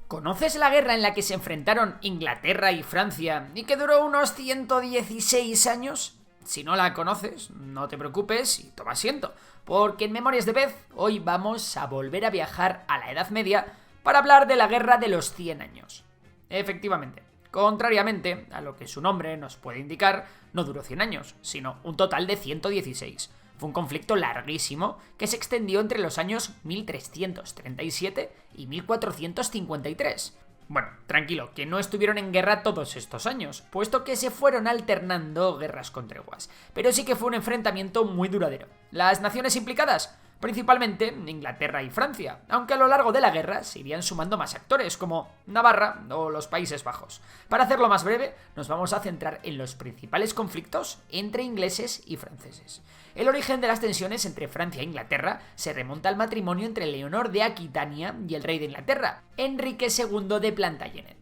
¿Conoces la guerra en la que se enfrentaron Inglaterra y Francia y que duró unos 116 años? Si no la conoces, no te preocupes y toma asiento, porque en Memorias de Pez hoy vamos a volver a viajar a la Edad Media para hablar de la Guerra de los 100 años. Efectivamente, contrariamente a lo que su nombre nos puede indicar, no duró 100 años, sino un total de 116. Fue un conflicto larguísimo que se extendió entre los años 1337 y 1453. Bueno, tranquilo, que no estuvieron en guerra todos estos años, puesto que se fueron alternando guerras con treguas. Pero sí que fue un enfrentamiento muy duradero. Las naciones implicadas, principalmente Inglaterra y Francia, aunque a lo largo de la guerra se irían sumando más actores, como Navarra o los Países Bajos. Para hacerlo más breve, nos vamos a centrar en los principales conflictos entre ingleses y franceses. El origen de las tensiones entre Francia e Inglaterra se remonta al matrimonio entre Leonor de Aquitania y el rey de Inglaterra, Enrique II de Plantagenet.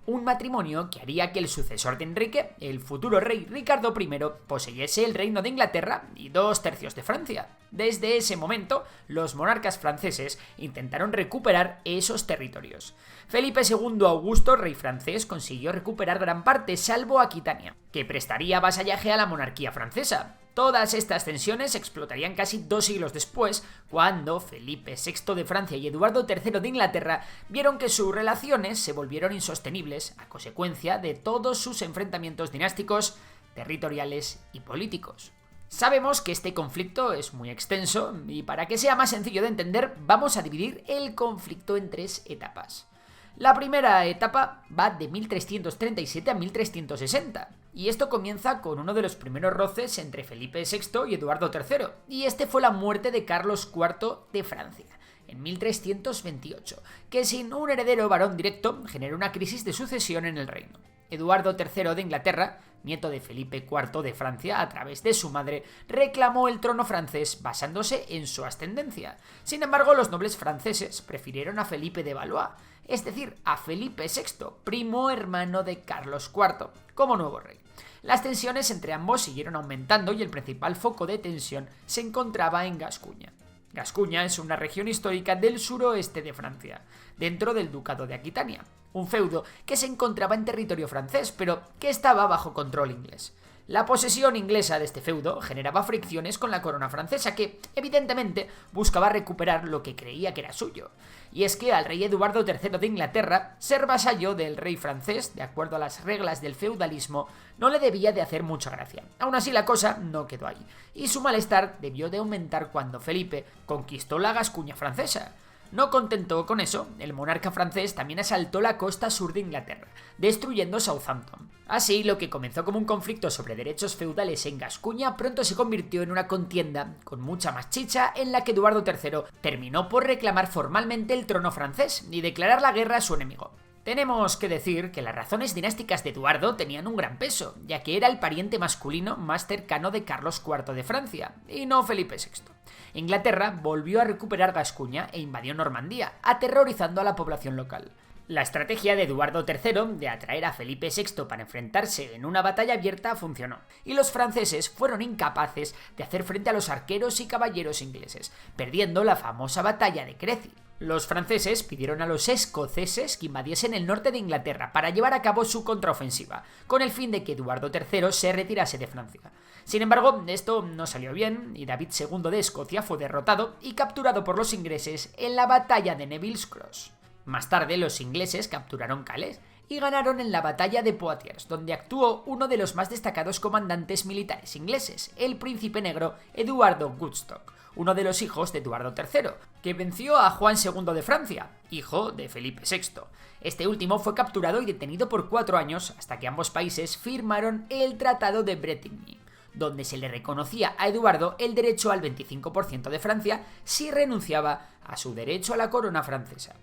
Un matrimonio que haría que el sucesor de Enrique, el futuro rey Ricardo I, poseyese el reino de Inglaterra y 2/3 de Francia. Desde ese momento, los monarcas franceses intentaron recuperar esos territorios. Felipe II Augusto, rey francés, consiguió recuperar gran parte, salvo Aquitania, que prestaría vasallaje a la monarquía francesa. Todas estas tensiones explotarían casi 2 siglos después, cuando Felipe VI de Francia y Eduardo III de Inglaterra vieron que sus relaciones se volvieron insostenibles a consecuencia de todos sus enfrentamientos dinásticos, territoriales y políticos. Sabemos que este conflicto es muy extenso y para que sea más sencillo de entender, vamos a dividir el conflicto en 3 etapas. La primera etapa va de 1337 a 1360, y esto comienza con uno de los primeros roces entre Felipe VI y Eduardo III, y este fue la muerte de Carlos IV de Francia, en 1328, que sin un heredero varón directo generó una crisis de sucesión en el reino. Eduardo III de Inglaterra, nieto de Felipe IV de Francia a través de su madre, reclamó el trono francés basándose en su ascendencia. Sin embargo, los nobles franceses prefirieron a Felipe de Valois, es decir, a Felipe VI, primo hermano de Carlos IV, como nuevo rey. Las tensiones entre ambos siguieron aumentando y el principal foco de tensión se encontraba en Gascuña. Gascuña es una región histórica del suroeste de Francia, dentro del Ducado de Aquitania, un feudo que se encontraba en territorio francés, pero que estaba bajo control inglés. La posesión inglesa de este feudo generaba fricciones con la corona francesa que, evidentemente, buscaba recuperar lo que creía que era suyo. Y es que al rey Eduardo III de Inglaterra, ser vasallo del rey francés, de acuerdo a las reglas del feudalismo, no le debía de hacer mucha gracia. Aún así la cosa no quedó ahí, y su malestar debió de aumentar cuando Felipe conquistó la Gascuña francesa. No contento con eso, el monarca francés también asaltó la costa sur de Inglaterra, destruyendo Southampton. Así, lo que comenzó como un conflicto sobre derechos feudales en Gascuña pronto se convirtió en una contienda con mucha más chicha en la que Eduardo III terminó por reclamar formalmente el trono francés y declarar la guerra a su enemigo. Tenemos que decir que las razones dinásticas de Eduardo tenían un gran peso, ya que era el pariente masculino más cercano de Carlos IV de Francia, y no Felipe VI. Inglaterra volvió a recuperar Gascuña e invadió Normandía, aterrorizando a la población local. La estrategia de Eduardo III de atraer a Felipe VI para enfrentarse en una batalla abierta funcionó, y los franceses fueron incapaces de hacer frente a los arqueros y caballeros ingleses, perdiendo la famosa batalla de Crécy. Los franceses pidieron a los escoceses que invadiesen el norte de Inglaterra para llevar a cabo su contraofensiva, con el fin de que Eduardo III se retirase de Francia. Sin embargo, esto no salió bien y David II de Escocia fue derrotado y capturado por los ingleses en la batalla de Neville's Cross. Más tarde, los ingleses capturaron Calais y ganaron en la batalla de Poitiers, donde actuó uno de los más destacados comandantes militares ingleses, el príncipe negro Eduardo Woodstock, uno de los hijos de Eduardo III, que venció a Juan II de Francia, hijo de Felipe VI. Este último fue capturado y detenido por 4 años hasta que ambos países firmaron el Tratado de Bretigny, donde se le reconocía a Eduardo el derecho al 25% de Francia si renunciaba a su derecho a la corona francesa.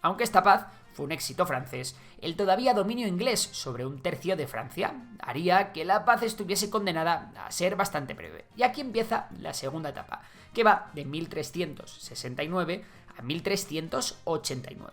Aunque esta paz fue un éxito francés, el todavía dominio inglés sobre 1/3 de Francia haría que la paz estuviese condenada a ser bastante breve. Y aquí empieza la segunda etapa, que va de 1369 a 1389.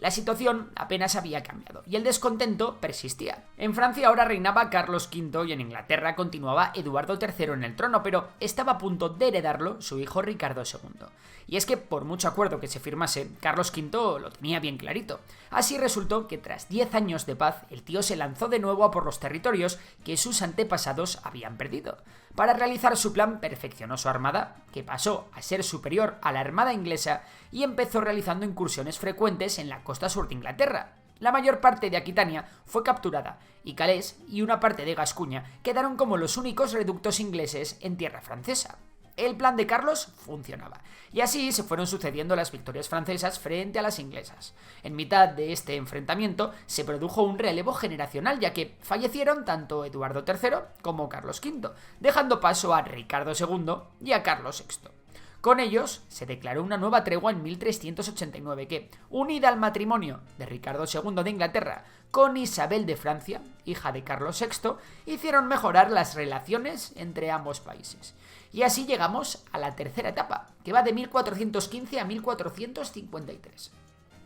La situación apenas había cambiado y el descontento persistía. En Francia ahora reinaba Carlos V y en Inglaterra continuaba Eduardo III en el trono, pero estaba a punto de heredarlo su hijo Ricardo II. Y es que, por mucho acuerdo que se firmase, Carlos V lo tenía bien clarito. Así resultó que tras 10 años de paz, el tío se lanzó de nuevo a por los territorios que sus antepasados habían perdido. Para realizar su plan, perfeccionó su armada, que pasó a ser superior a la armada inglesa, y empezó realizando incursiones frecuentes en la costa sur de Inglaterra. La mayor parte de Aquitania fue capturada, y Calais y una parte de Gascuña quedaron como los únicos reductos ingleses en tierra francesa. El plan de Carlos funcionaba, y así se fueron sucediendo las victorias francesas frente a las inglesas. En mitad de este enfrentamiento se produjo un relevo generacional, ya que fallecieron tanto Eduardo III como Carlos V, dejando paso a Ricardo II y a Carlos VI. Con ellos se declaró una nueva tregua en 1389 que, unida al matrimonio de Ricardo II de Inglaterra con Isabel de Francia, hija de Carlos VI, hicieron mejorar las relaciones entre ambos países. Y así llegamos a la tercera etapa, que va de 1415 a 1453.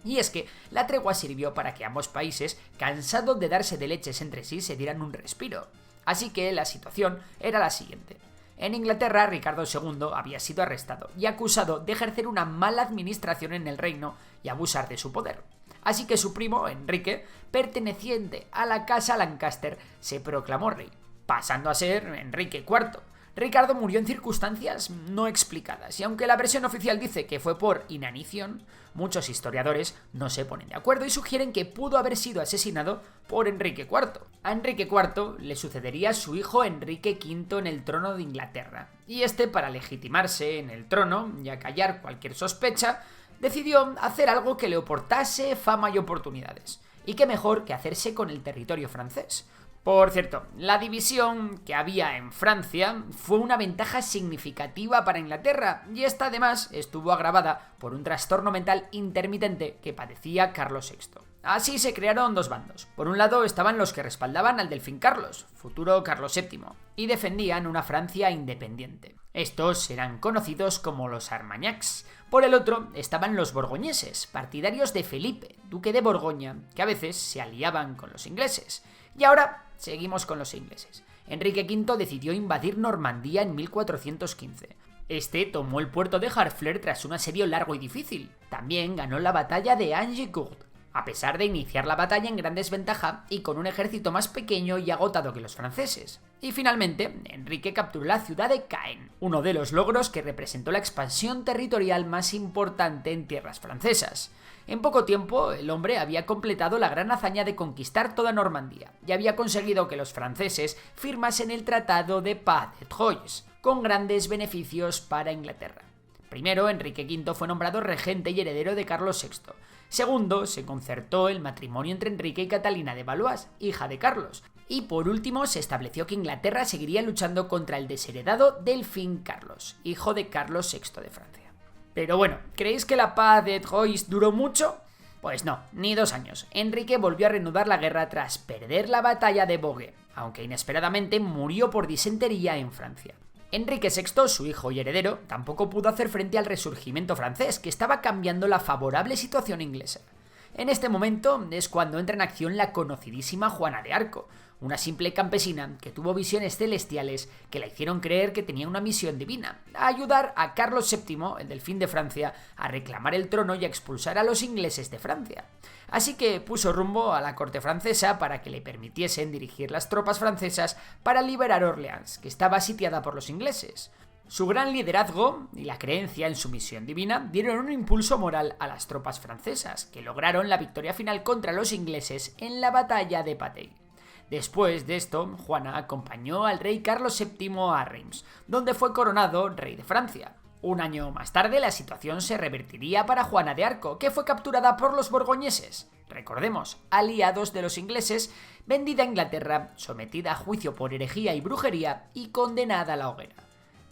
Y es que la tregua sirvió para que ambos países, cansados de darse de leches entre sí, se dieran un respiro. Así que la situación era la siguiente. En Inglaterra, Ricardo II había sido arrestado y acusado de ejercer una mala administración en el reino y abusar de su poder. Así que su primo, Enrique, perteneciente a la casa Lancaster, se proclamó rey, pasando a ser Enrique IV. Ricardo murió en circunstancias no explicadas, y aunque la versión oficial dice que fue por inanición, muchos historiadores no se ponen de acuerdo y sugieren que pudo haber sido asesinado por Enrique IV. A Enrique IV le sucedería su hijo Enrique V en el trono de Inglaterra, y este, para legitimarse en el trono y acallar cualquier sospecha, decidió hacer algo que le aportase fama y oportunidades. Y qué mejor que hacerse con el territorio francés. Por cierto, la división que había en Francia fue una ventaja significativa para Inglaterra, y esta además estuvo agravada por un trastorno mental intermitente que padecía Carlos VI. Así se crearon dos bandos. Por un lado estaban los que respaldaban al delfín Carlos, futuro Carlos VII, y defendían una Francia independiente. Estos eran conocidos como los Armagnacs. Por el otro estaban los borgoñeses, partidarios de Felipe, duque de Borgoña, que a veces se aliaban con los ingleses. Y ahora seguimos con los ingleses. Enrique V decidió invadir Normandía en 1415. Este tomó el puerto de Harfleur tras un asedio largo y difícil. También ganó la batalla de Agincourt, a pesar de iniciar la batalla en gran desventaja y con un ejército más pequeño y agotado que los franceses. Y finalmente, Enrique capturó la ciudad de Caen, uno de los logros que representó la expansión territorial más importante en tierras francesas. En poco tiempo, el hombre había completado la gran hazaña de conquistar toda Normandía y había conseguido que los franceses firmasen el Tratado de Paz de Troyes, con grandes beneficios para Inglaterra. Primero, Enrique V fue nombrado regente y heredero de Carlos VI. Segundo, se concertó el matrimonio entre Enrique y Catalina de Valois, hija de Carlos. Y por último, se estableció que Inglaterra seguiría luchando contra el desheredado delfín Carlos, hijo de Carlos VI de Francia. Pero bueno, ¿creéis que la paz de Troyes duró mucho? Pues no, ni 2 años. Enrique volvió a reanudar la guerra tras perder la batalla de Bogue, aunque inesperadamente murió por disentería en Francia. Enrique VI, su hijo y heredero, tampoco pudo hacer frente al resurgimiento francés, que estaba cambiando la favorable situación inglesa. En este momento es cuando entra en acción la conocidísima Juana de Arco, una simple campesina que tuvo visiones celestiales que la hicieron creer que tenía una misión divina: a ayudar a Carlos VII, el delfín de Francia, a reclamar el trono y a expulsar a los ingleses de Francia. Así que puso rumbo a la corte francesa para que le permitiesen dirigir las tropas francesas para liberar Orleans, que estaba sitiada por los ingleses. Su gran liderazgo y la creencia en su misión divina dieron un impulso moral a las tropas francesas, que lograron la victoria final contra los ingleses en la batalla de Patay. Después de esto, Juana acompañó al rey Carlos VII a Reims, donde fue coronado rey de Francia. Un año más tarde, la situación se revertiría para Juana de Arco, que fue capturada por los borgoñeses, recordemos, aliados de los ingleses, vendida a Inglaterra, sometida a juicio por herejía y brujería y condenada a la hoguera.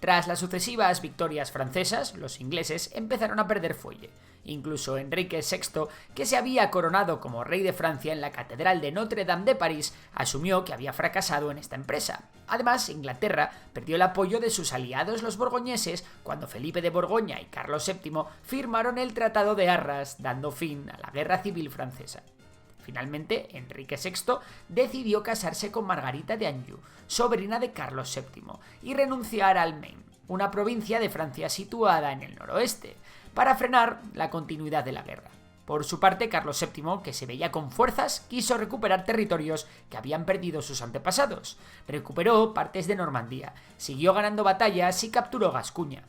Tras las sucesivas victorias francesas, los ingleses empezaron a perder fuelle, Incluso Enrique VI, que se había coronado como rey de Francia en la Catedral de Notre-Dame de París, asumió que había fracasado en esta empresa. Además, Inglaterra perdió el apoyo de sus aliados los borgoñeses cuando Felipe de Borgoña y Carlos VII firmaron el Tratado de Arras, dando fin a la Guerra Civil Francesa. Finalmente, Enrique VI decidió casarse con Margarita de Anjou, sobrina de Carlos VII, y renunciar al Maine, una provincia de Francia situada en el noroeste, para frenar la continuidad de la guerra. Por su parte, Carlos VII, que se veía con fuerzas, quiso recuperar territorios que habían perdido sus antepasados. Recuperó partes de Normandía, siguió ganando batallas y capturó Gascuña.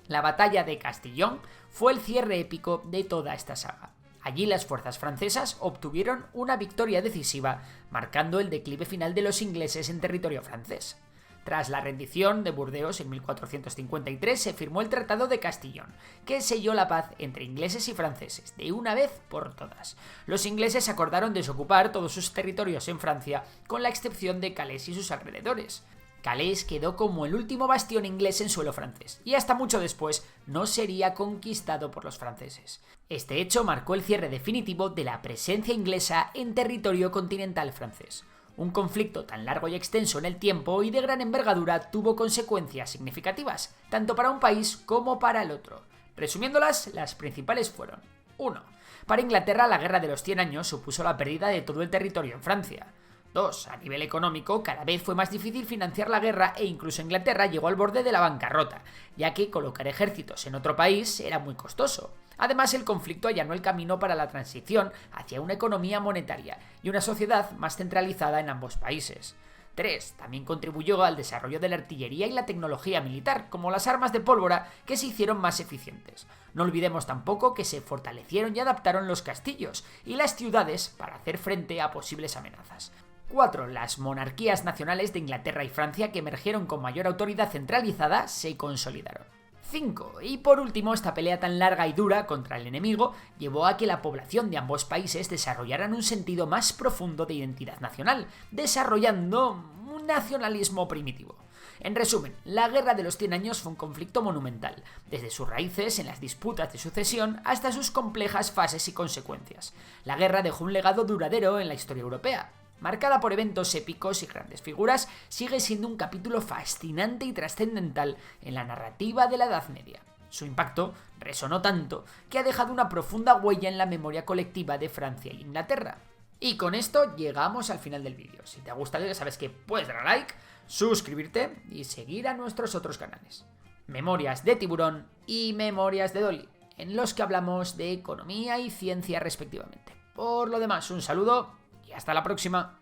La batalla de Castillon fue el cierre épico de toda esta saga. Allí las fuerzas francesas obtuvieron una victoria decisiva, marcando el declive final de los ingleses en territorio francés. Tras la rendición de Burdeos en 1453 se firmó el Tratado de Castillon, que selló la paz entre ingleses y franceses, de una vez por todas. Los ingleses acordaron desocupar todos sus territorios en Francia, con la excepción de Calais y sus alrededores. Calais quedó como el último bastión inglés en suelo francés, y hasta mucho después no sería conquistado por los franceses. Este hecho marcó el cierre definitivo de la presencia inglesa en territorio continental francés. Un conflicto tan largo y extenso en el tiempo y de gran envergadura tuvo consecuencias significativas, tanto para un país como para el otro. Resumiéndolas, las principales fueron: 1. Para Inglaterra, la Guerra de los 100 años supuso la pérdida de todo el territorio en Francia. 2. A nivel económico, cada vez fue más difícil financiar la guerra e incluso Inglaterra llegó al borde de la bancarrota, ya que colocar ejércitos en otro país era muy costoso. Además, el conflicto allanó el camino para la transición hacia una economía monetaria y una sociedad más centralizada en ambos países. 3. También contribuyó al desarrollo de la artillería y la tecnología militar, como las armas de pólvora, que se hicieron más eficientes. No olvidemos tampoco que se fortalecieron y adaptaron los castillos y las ciudades para hacer frente a posibles amenazas. 4. Las monarquías nacionales de Inglaterra y Francia, que emergieron con mayor autoridad centralizada, se consolidaron. 5. Y por último, esta pelea tan larga y dura contra el enemigo llevó a que la población de ambos países desarrollaran un sentido más profundo de identidad nacional, desarrollando un nacionalismo primitivo. En resumen, la Guerra de los 100 años fue un conflicto monumental, desde sus raíces en las disputas de sucesión hasta sus complejas fases y consecuencias. La guerra dejó un legado duradero en la historia europea. Marcada por eventos épicos y grandes figuras, sigue siendo un capítulo fascinante y trascendental en la narrativa de la Edad Media. Su impacto resonó tanto que ha dejado una profunda huella en la memoria colectiva de Francia e Inglaterra. Y con esto llegamos al final del vídeo. Si te ha gustado, ya sabes que puedes dar a like, suscribirte y seguir a nuestros otros canales. Memorias de Tiburón y Memorias de Dolly, en los que hablamos de economía y ciencia respectivamente. Por lo demás, un saludo y hasta la próxima.